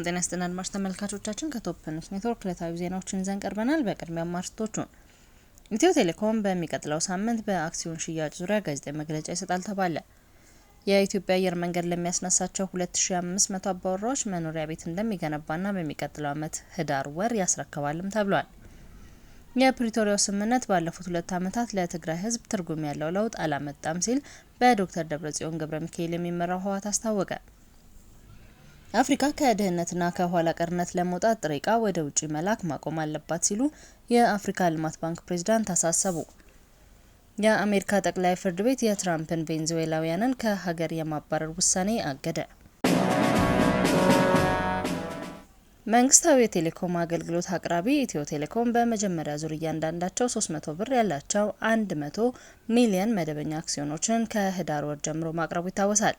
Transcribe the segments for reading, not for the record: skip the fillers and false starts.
ጤና ይስጥልን አድማጭ ተመልካቾቻችን ከቶፕ ኒውስ ኔትወርክ ዕለታዊ ዜናዎችን ይዘን ቀርበናል። በቅድሚያ አርዕስቶቹን ኢትዮ ቴሌኮም በሚቀጥለው ሳምንት በአክሲዮን ሽያጭ ዙሪያ ጋዜጣዊ መግለጫ ይሰጣል ተባለ። የኢትዮጵያ አየር መንገድ ለሚያስነሳቸው 2500 አባወራዎች መኖሪያ ቤት እንደሚገነባና በሚቀጥለው ዓመት ህዳር ወር ያስረክባልም ተብሏል። የፕሪቶሪያው ስምምነት ባለፉት 2 ዓመታት ለትግራይ ህዝብ ትርጉም ያለው ለውጥ አላመጣም ሲል በዶክተር ደብረጽዮን ገብረሚካኤል የሚመራው ህወሓት አስታወቀ። አፍሪካ ከድህነትና ከኋላ ቀርነት ለመውጣት ጥሬ ዕቃ ወደ ውጭ መላክ ማቆም አለባት ሲሉ የአፍሪካ ልማት ባንክ ፕሬዝዳንት አሳሰቡ። የአሜሪካ ጠቅላይ ፍርድ ቤት የትራምፕን ቬንዙዌላውያንን ከሀገር የማባረር ውሳኔ አገደ። መንግስታዊ የቴሌኮም አገልግሎት አቅራቢ ኢትዮ ቴሌኮም በመጀመሪያ ዙር እያንዳንዳቸው 300 ብር ያላቸው 100 ሚሊዮን መደበኛ አክሲዮኖችን ከህዳር ወር ጀምሮ ማቅረቡ ይታወሳል።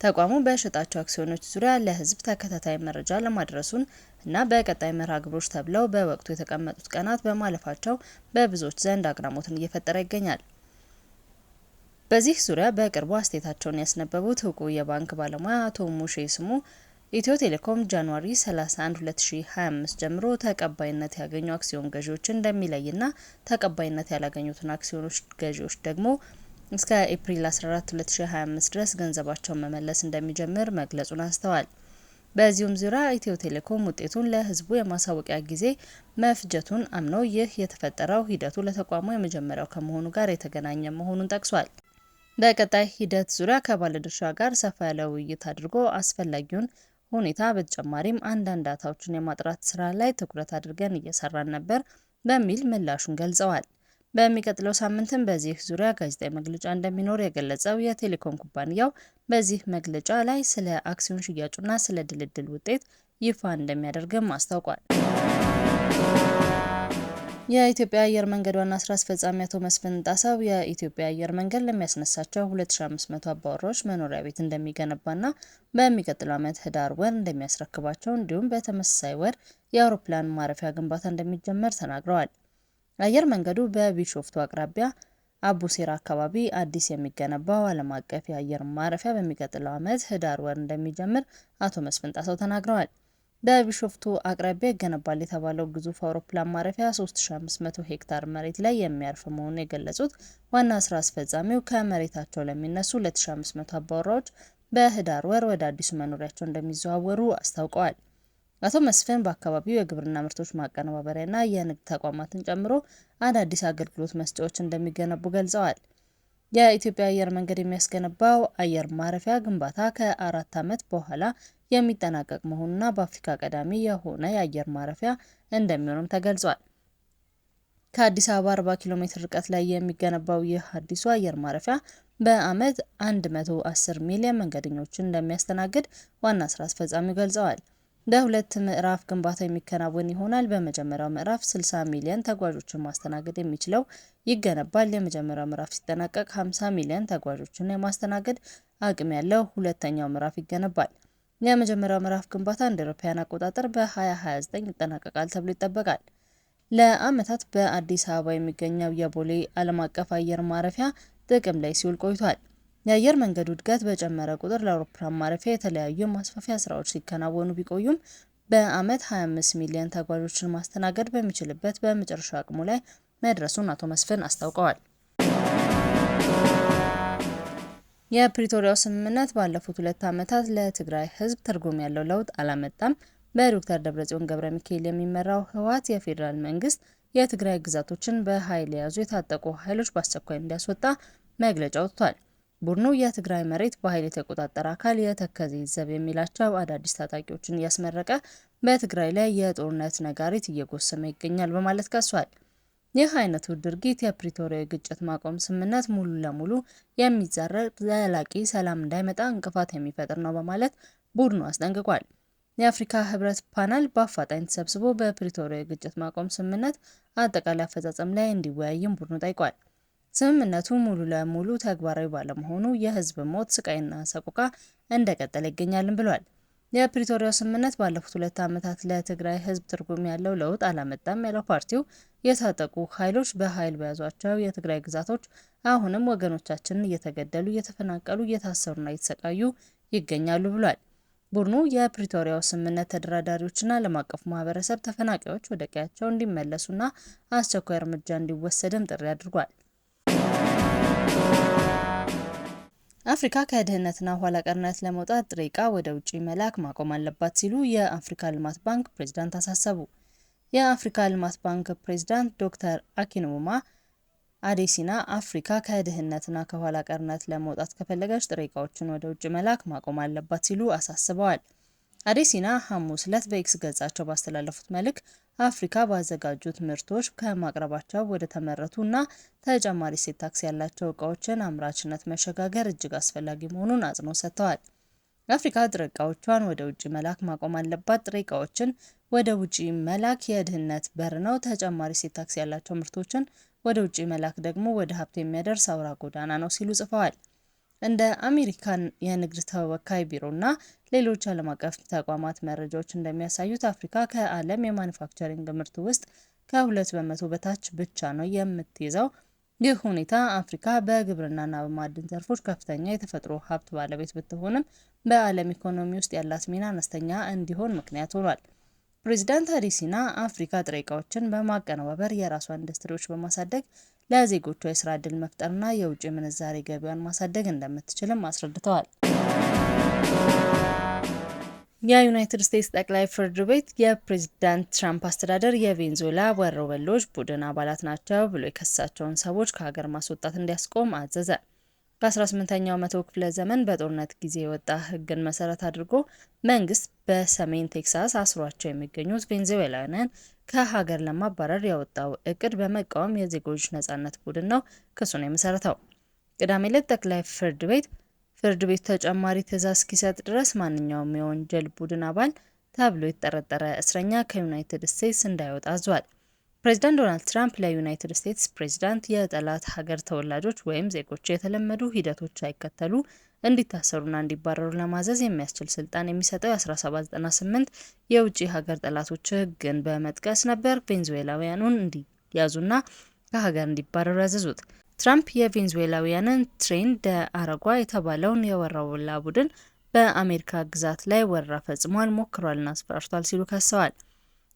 ተቋሙ በሸጣቸው አክሲዮኖች ዙሪያ ለህዝብ ተከታታይ መረጃ ለማድረሱን እና በቀጣይ መርሃ ግብሮች ተብለው በወቅቱ የተቀመጡት ቀናት በማለፋቸው በብዙዎች ዘንድ አግራሞትን እየፈጠረ ይገኛል። በዚህ ዙሪያ በቅርቡ አስተያየታቸውን ያስነበቡት እውቁ የባንክ ባለሙያ አቶ ሙሼ ስሙ ኢትዮ ቴሌኮም ጃንዋሪ 31 2025 ጀምሮ ተቀባይነት ያገኙ አክሲዮን ገዢዎችን እንደሚለይና ተቀባይነት ያላገኙትን አክሲዮኖች ገዢዎች ደግሞ እስከ ኤፕሪል 14 2025 ድረስ ገንዘባቸውን መመለስ እንደሚጀምር መግለጹን አንስተዋል። በዚሁም ዙሪያ ኢትዮ ቴሌኮም ውጤቱን ለህዝቡ የማሳወቂያ ጊዜ መፍጀቱን አምኖ ይህ የተፈጠረው ሂደቱ ለተቋሙ የመጀመሪያው ከመሆኑ ጋር የተገናኘ መሆኑን ጠቅሷል። በቀጣይ ሂደት ዙሪያ ከባለድርሻ ጋር ሰፋ ያለ ውይይት አድርጎ አስፈላጊውን ሁኔታ በተጨማሪም አንዳንድ ዳታዎችን የማጥራት ስራ ላይ ትኩረት አድርገን እየሰራን ነበር በሚል ምላሹን ገልጸዋል። በሚቀጥለው ሳምንትም በዚህ ዙሪያ ጋዜጣዊ መግለጫ እንደሚኖር የገለጸው የቴሌኮም ኩባንያው በዚህ መግለጫ ላይ ስለ አክሲዮን ሽያጩና ስለ ድልድል ውጤት ይፋ እንደሚያደርግም አስታውቋል። የኢትዮጵያ አየር መንገድ ዋና ስራ አስፈጻሚ አቶ መስፍን ጣሰው የኢትዮጵያ አየር መንገድ ለሚያስነሳቸው 2500 አባወራዎች መኖሪያ ቤት እንደሚገነባና በሚቀጥለው ዓመት ህዳር ወር እንደሚያስረክባቸው እንዲሁም በተመሳሳይ ወር የአውሮፕላን ማረፊያ ግንባታ እንደሚጀመር ተናግረዋል። አየር መንገዱ በቢሾፍቱ አቅራቢያ አቡሴራ አካባቢ አዲስ የሚገነባው ዓለም አቀፍ የአየር ማረፊያ በሚቀጥለው ዓመት ህዳር ወር እንደሚጀምር አቶ መስፍን ጣሰው ተናግረዋል። በቢሾፍቱ አቅራቢያ ይገነባል የተባለው ግዙፍ አውሮፕላን ማረፊያ 3500 ሄክታር መሬት ላይ የሚያርፍ መሆኑን የገለጹት ዋና ስራ አስፈጻሚው ከመሬታቸው ለሚነሱ 2500 አባወራዎች በህዳር ወር ወደ አዲሱ መኖሪያቸው እንደሚዘዋወሩ አስታውቀዋል። አቶ መስፍን በአካባቢው የግብርና ምርቶች ማቀነባበሪያና የንግድ ተቋማትን ጨምሮ አዳዲስ አገልግሎት መስጫዎች እንደሚገነቡ ገልጸዋል። የኢትዮጵያ አየር መንገድ የሚያስገነባው አየር ማረፊያ ግንባታ ከ4 ዓመት በኋላ የሚጠናቀቅ መሆኑና በአፍሪካ ቀዳሚ የሆነ የአየር ማረፊያ እንደሚሆንም ተገልጿል። ከአዲስ አበባ 40 ኪሎ ሜትር ርቀት ላይ የሚገነባው ይህ አዲሱ አየር ማረፊያ በዓመት 110 ሚሊዮን መንገደኞችን እንደሚያስተናግድ ዋና ስራ አስፈጻሚው ገልጸዋል። በሁለት ምዕራፍ ግንባታ የሚከናወን ይሆናል። በመጀመሪያው ምዕራፍ 60 ሚሊዮን ተጓዦችን ማስተናገድ የሚችለው ይገነባል። የመጀመሪያው ምዕራፍ ሲጠናቀቅ 50 ሚሊዮን ተጓዦችን የማስተናገድ አቅም ያለው ሁለተኛው ምዕራፍ ይገነባል። የመጀመሪያው ምዕራፍ ግንባታ እንደ አውሮፓውያን አቆጣጠር በ2029 ይጠናቀቃል ተብሎ ይጠበቃል። ለዓመታት በአዲስ አበባ የሚገኘው የቦሌ ዓለም አቀፍ አየር ማረፊያ ጥቅም ላይ ሲውል ቆይቷል። የአየር መንገዱ እድገት በጨመረ ቁጥር ለአውሮፕላን ማረፊያ የተለያዩ ማስፋፊያ ስራዎች ሲከናወኑ ቢቆዩም በዓመት 25 ሚሊዮን ተጓዦችን ማስተናገድ በሚችልበት በመጨረሻ አቅሙ ላይ መድረሱን አቶ መስፍን አስታውቀዋል። የፕሪቶሪያው ስምምነት ባለፉት 2 ዓመታት ለትግራይ ህዝብ ትርጉም ያለው ለውጥ አላመጣም። በዶክተር ደብረጽዮን ገብረሚካኤል የሚመራው ህወሓት የፌዴራል መንግስት የትግራይ ግዛቶችን በኃይል የያዙ የታጠቁ ኃይሎች በአስቸኳይ እንዲያስወጣ መግለጫ ወጥቷል። ቡድኑ የትግራይ መሬት በኃይል የተቆጣጠረ አካል የተከዜ ዘብ የሚላቸው አዳዲስ ታጣቂዎችን እያስመረቀ በትግራይ ላይ የጦርነት ነጋሪት እየጎሰመ ይገኛል በማለት ከሷል። ይህ አይነቱ ድርጊት የፕሪቶሪያው ግጭት ማቆም ስምምነት ሙሉ ለሙሉ የሚጻረር ዘላቂ ሰላም እንዳይመጣ እንቅፋት የሚፈጥር ነው በማለት ቡድኑ አስጠንቅቋል። የአፍሪካ ህብረት ፓናል በአፋጣኝ ተሰብስቦ በፕሪቶሪያው ግጭት ማቆም ስምምነት አጠቃላይ አፈጻጸም ላይ እንዲወያይም ቡድኑ ጠይቋል። ስምምነቱ ሙሉ ለሙሉ ተግባራዊ ባለመሆኑ የህዝብ ሞት፣ ስቃይና ሰቆቃ እንደቀጠለ ይገኛልም ብሏል። የፕሪቶሪያው ስምምነት ባለፉት 2 ዓመታት ለትግራይ ህዝብ ትርጉም ያለው ለውጥ አላመጣም ያለው ፓርቲው የታጠቁ ኃይሎች በኃይል በያዟቸው የትግራይ ግዛቶች አሁንም ወገኖቻችንን እየተገደሉ፣ እየተፈናቀሉ፣ እየታሰሩና እየተሰቃዩ ይገኛሉ ብሏል። ቡድኑ የፕሪቶሪያው ስምምነት ተደራዳሪዎችና ዓለም አቀፉ ማህበረሰብ ተፈናቃዮች ወደ ቀያቸው እንዲመለሱና አስቸኳይ እርምጃ እንዲወሰድም ጥሪ አድርጓል። አፍሪካ ከድህነትና ኋላ ቀርነት ለመውጣት ጥሬ ዕቃ ወደ ውጭ መላክ ማቆም አለባት ሲሉ የአፍሪካ ልማት ባንክ ፕሬዝዳንት አሳሰቡ። የአፍሪካ ልማት ባንክ ፕሬዝዳንት ዶክተር አኪንውማ አዴሲና አፍሪካ ከድህነትና ከኋላ ቀርነት ለመውጣት ከፈለገች ጥሬ ዕቃዎችን ወደ ውጭ መላክ ማቆም አለባት ሲሉ አሳስበዋል። አዴሲና ሐሙስ ዕለት በኤክስ ገጻቸው ባስተላለፉት መልእክት አፍሪካ ባዘጋጁት ምርቶች ከማቅረባቸው ወደ ተመረቱ እና ተጨማሪ እሴት ታክስ ያላቸው ዕቃዎችን አምራችነት መሸጋገር እጅግ አስፈላጊ መሆኑን አጽንኦት ሰጥተዋል። አፍሪካ ጥሬ ዕቃዎቿን ወደ ውጭ መላክ ማቆም አለባት። ጥሬ ዕቃዎችን ወደ ውጭ መላክ የድህነት በር ነው። ተጨማሪ እሴት ታክስ ያላቸው ምርቶችን ወደ ውጭ መላክ ደግሞ ወደ ሀብት የሚያደርስ አውራ ጎዳና ነው ሲሉ ጽፈዋል። እንደ አሜሪካን የንግድ ተወካይ ቢሮ እና ሌሎች ዓለም አቀፍ ተቋማት መረጃዎች እንደሚያሳዩት አፍሪካ ከዓለም የማኑፋክቸሪንግ ምርት ውስጥ ከ2% በታች ብቻ ነው የምትይዘው። ይህ ሁኔታ አፍሪካ በግብርናና በማዕድን ዘርፎች ከፍተኛ የተፈጥሮ ሀብት ባለቤት ብትሆንም በዓለም ኢኮኖሚ ውስጥ ያላት ሚና አነስተኛ እንዲሆን ምክንያት ሆኗል። ፕሬዚዳንት አዴሲና አፍሪካ ጥሬ ዕቃዎችን በማቀነባበር የራሷን ኢንዱስትሪዎች በማሳደግ ለዜጎቿ የስራ ዕድል መፍጠርና የውጭ ምንዛሬ ገቢዋን ማሳደግ እንደምትችልም አስረድተዋል። የዩናይትድ ስቴትስ ጠቅላይ ፍርድ ቤት የፕሬዝዳንት ትራምፕ አስተዳደር የቬንዙዌላ ወሮበሎች ቡድን አባላት ናቸው ብሎ የከሰሳቸውን ሰዎች ከሀገር ማስወጣት እንዲያስቆም አዘዘ። በ18ኛው መቶ ክፍለ ዘመን በጦርነት ጊዜ የወጣ ሕግን መሰረት አድርጎ መንግስት በሰሜን ቴክሳስ አስሯቸው የሚገኙት ቬንዙዌላውያንን ከሀገር ለማባረር ያወጣው እቅድ በመቃወም የዜጎች ነጻነት ቡድን ነው ክሱን የመሰረተው። ቅዳሜ ዕለት ጠቅላይ ፍርድ ቤቱ ተጨማሪ ትዕዛዝ እስኪሰጥ ድረስ ማንኛውም የወንጀል ቡድን አባል ተብሎ የተጠረጠረ እስረኛ ከዩናይትድ ስቴትስ እንዳይወጣ አዟል። ፕሬዚዳንት ዶናልድ ትራምፕ ለዩናይትድ ስቴትስ ፕሬዚዳንት የጠላት ሀገር ተወላጆች ወይም ዜጎች የተለመዱ ሂደቶች ሳይከተሉ እንዲታሰሩና እንዲባረሩ ለማዘዝ የሚያስችል ስልጣን የሚሰጠው የ1798 የውጭ ሀገር ጠላቶች ሕግን በመጥቀስ ነበር ቬንዙዌላውያኑን እንዲያዙና ከሀገር እንዲባረሩ ያዘዙት። ትራምፕ የቬንዙዌላውያንን ትሬን ደ አረጓ የተባለውን የወሮበላ ቡድን በአሜሪካ ግዛት ላይ ወረራ ፈጽሟል፣ ሞክሯልና አስፈራርቷል ሲሉ ከሰዋል።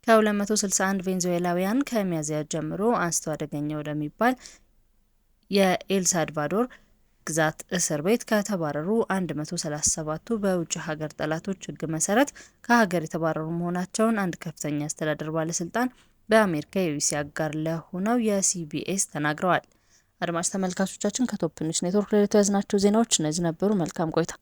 ከ261 ቬንዙዌላውያን ከሚያዝያ ጀምሮ አንስተው አደገኛ ወደሚባል የኤልሳልቫዶር ግዛት እስር ቤት ከተባረሩ 137ቱ በውጭ ሀገር ጠላቶች ሕግ መሰረት ከሀገር የተባረሩ መሆናቸውን አንድ ከፍተኛ አስተዳደር ባለስልጣን በአሜሪካ የዩኤስ አጋር ለሆነው የሲቢኤስ ተናግረዋል። አድማጭ ተመልካቾቻችን ከቶፕ ኒውስ ኔትወርክ ለዕለቱ ያዝናቸው ዜናዎች እነዚህ ነበሩ። መልካም ቆይታ።